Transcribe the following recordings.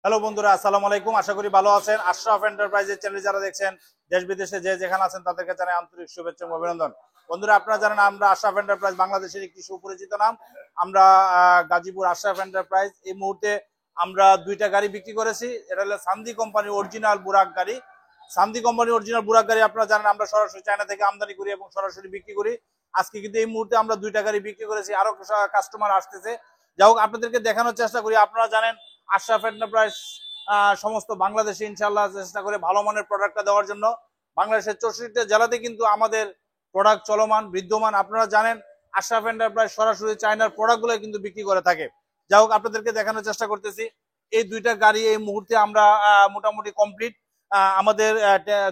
Hello বন্ধুরা, আসসালামু আলাইকুম। আশা করি ভালো আছেন। আশরাফ এন্টারপ্রাইজের চ্যানেল যারা দেখছেন, দেশ বিদেশে যে যেখানে আছেন তাদেরকে জানাই আন্তরিক শুভেচ্ছা এবং অভিনন্দন। বন্ধুরা, আপনারা জানেন আমরা আশরাফ এন্টারপ্রাইজ বাংলাদেশের একটি সুপরিচিত নাম। আমরা গাজীপুর আশরাফ এন্টারপ্রাইজ এই মুহূর্তে আমরা দুইটা গাড়ি বিক্রি করেছি। এটা হলো সান্দি কোম্পানি অরিজিনাল বুরাক গাড়ি। সান্দি কোম্পানি অরিজিনাল বুরাক গাড়ি আপনারা জানেন আমরা সরাসরি চায়না থেকে আমদানি করি এবং সরাসরি বিক্রি করি। আজকে কিন্তু এই মুহূর্তে আমরা দুইটা গাড়ি বিক্রি করেছি, আরো কাস্টমার আসতেছে। যাই হোক, আপনাদেরকে দেখানোর চেষ্টা করি। আপনারা জানেন আশরাফ এন্টারপ্রাইজ সমস্ত বাংলাদেশে ইনশাল্লাহ চেষ্টা করে ভালো মানের প্রোডাক্টটা দেওয়ার জন্য। বাংলাদেশের 64টা জেলাতে কিন্তু আমাদের প্রোডাক্ট চলমান বিদ্যমান। আপনারা জানেন আশরাফ এন্টারপ্রাইজ সরাসরি চায়নার প্রোডাক্টগুলো কিন্তু বিক্রি করে থাকে। যাই হোক, আপনাদেরকে দেখানোর চেষ্টা করতেছি। এই দুইটা গাড়ি এই মুহূর্তে আমরা মোটামুটি কমপ্লিট। আমাদের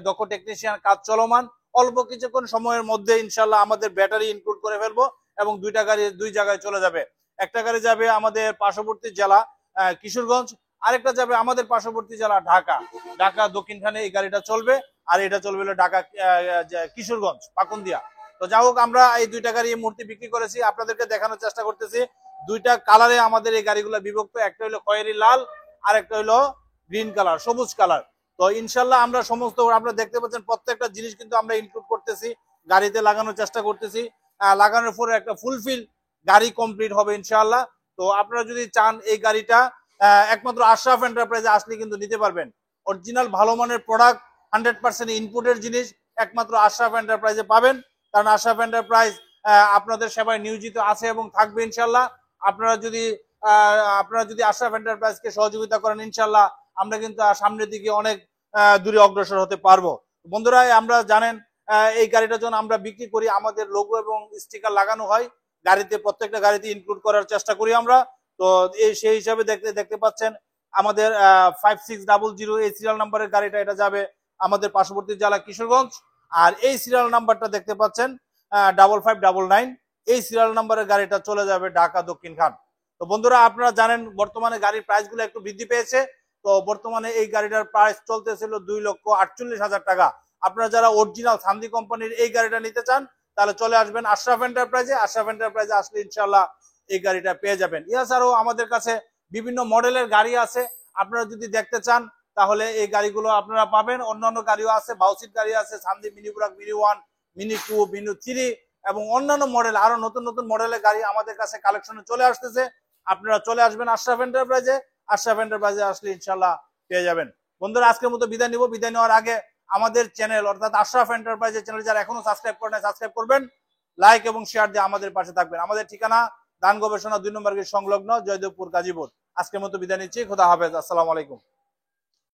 দক্ষ টেকনিশিয়ান কাজ চলমান। অল্প কিছুক্ষণ সময়ের মধ্যে ইনশাল্লাহ আমাদের ব্যাটারি ইনক্লুড করে ফেলবো এবং দুইটা গাড়ি দুই জায়গায় চলে যাবে। একটা গাড়ি যাবে আমাদের পার্শ্ববর্তী জেলা কিশোরগঞ্জ, আরেকটা যাবে আমাদের পার্শ্ববর্তী জেলা ঢাকা। ঢাকা দক্ষিণখানে এই গাড়িটা চলবে, আর এটা চলবে ঢাকা কিশোরগঞ্জ পাকুন্দিয়া। তো যাই হোক, আমরা এই দুইটা গাড়ি এই মুহূর্তে বিক্রি করেছি। আপনাদেরকে দেখানোর চেষ্টা করতেছি। দুইটা কালারে আমাদের এই গাড়িগুলো বিভক্ত। একটা হলো খয়েরি লাল, আর একটা হলো গ্রিন কালার, সবুজ কালার। তো ইনশাল্লাহ আমরা সমস্ত আপনারা দেখতে পাচ্ছেন প্রত্যেকটা জিনিস কিন্তু আমরা ইনক্লুড করতেছি, গাড়িতে লাগানোর চেষ্টা করতেছি। লাগানোর পরে একটা ফুলফিল গাড়ি কমপ্লিট হবে ইনশাল্লাহ। তো আপনারা যদি চান এই গাড়িটা একমাত্র আশরাফ এন্টারপ্রাইজে আসলে কিন্তু নিতে পারবেন। অরিজিনাল ভালো মানের প্রোডাক্ট, 100% ইনপুটের জিনিস একমাত্র আশরাফ এন্টারপ্রাইজে পাবেন। কারণ আশরাফ এন্টারপ্রাইজ আপনাদের সেবায় নিয়োজিত আছে এবং থাকবে ইনশাল্লাহ। আপনারা যদি আশরাফ এন্টারপ্রাইজকে সহযোগিতা করেন ইনশাল্লাহ, আমরা কিন্তু সামনের দিকে অনেক দূরে অগ্রসর হতে পারবো। বন্ধুরা, আমরা জানেন এই গাড়িটা যখন আমরা বিক্রি করি আমাদের লোগো এবং স্টিকার লাগানো হয় গাড়িতে, প্রত্যেকটা গাড়িতে ইনক্লুড করার চেষ্টা করি আমরা। তো সেই হিসাবে দেখতে পাচ্ছেন আমাদের 5600 এই সিরিয়াল নাম্বারের গাড়িটা, এটা যাবে আমাদের পার্শ্ববর্তী জেলা কিশোরগঞ্জ। আর এই সিরিয়াল নাম্বারটা দেখতে পাচ্ছেন 5599, এই সিরিয়াল নাম্বারের গাড়িটা চলে যাবে ঢাকা দক্ষিণখান। তো বন্ধুরা, আপনারা জানেন বর্তমানে গাড়ির প্রাইসগুলো একটু বৃদ্ধি পেয়েছে। তো বর্তমানে এই গাড়িটার প্রাইস চলতেছিল 2,48,000 টাকা। আপনারা যারা অরিজিনাল সান্দি কোম্পানির এই গাড়িটা নিতে চান তাহলে চলে আসবেন আশরাফ এন্টারপ্রাইজে। আশরাফ এন্টারপ্রাইজে আসলে ইনশাল্লাহ এই গাড়িটা পেয়ে যাবেন। এছাড়াও আমাদের কাছে বিভিন্ন মডেলের গাড়ি আছে। আপনারা যদি দেখতে চান তাহলে এই গাড়িগুলো আপনারা পাবেন। অন্যান্য গাড়িও আছে, বাউসিট গাড়ি আছে, সান্দি মিনি বুরাক, মিনি 1, মিনি 2, মিনি 3 এবং অন্যান্য মডেল, আরো নতুন নতুন মডেলের গাড়ি আমাদের কাছে কালেকশনে চলে আসতেছে। আপনারা চলে আসবেন আশরাফ এন্টারপ্রাইজে। আশরাফ এন্টারপ্রাইজে আসলে ইনশাল্লাহ পেয়ে যাবেন। বন্ধুরা, আজকের মতো বিদায় নিব। বিদায় নেওয়ার আগে আমাদের চ্যানেল অর্থাৎ আশরাফ এন্টারপ্রাইজের চ্যানেল যারা এখনো সাবস্ক্রাইব করেন নাই, সাবস্ক্রাইব করবেন, লাইক এবং শেয়ার দিয়ে আমাদের পাশে থাকবেন। আমাদের ঠিকানা দান গবেষণা 2 নম্বর গেট সংলগ্ন, জয়দেবপুর, গাজীপুর। আজকের মতো বিদায় নিচ্ছি। খোদা হাফেজ। আসসালামু আলাইকুম।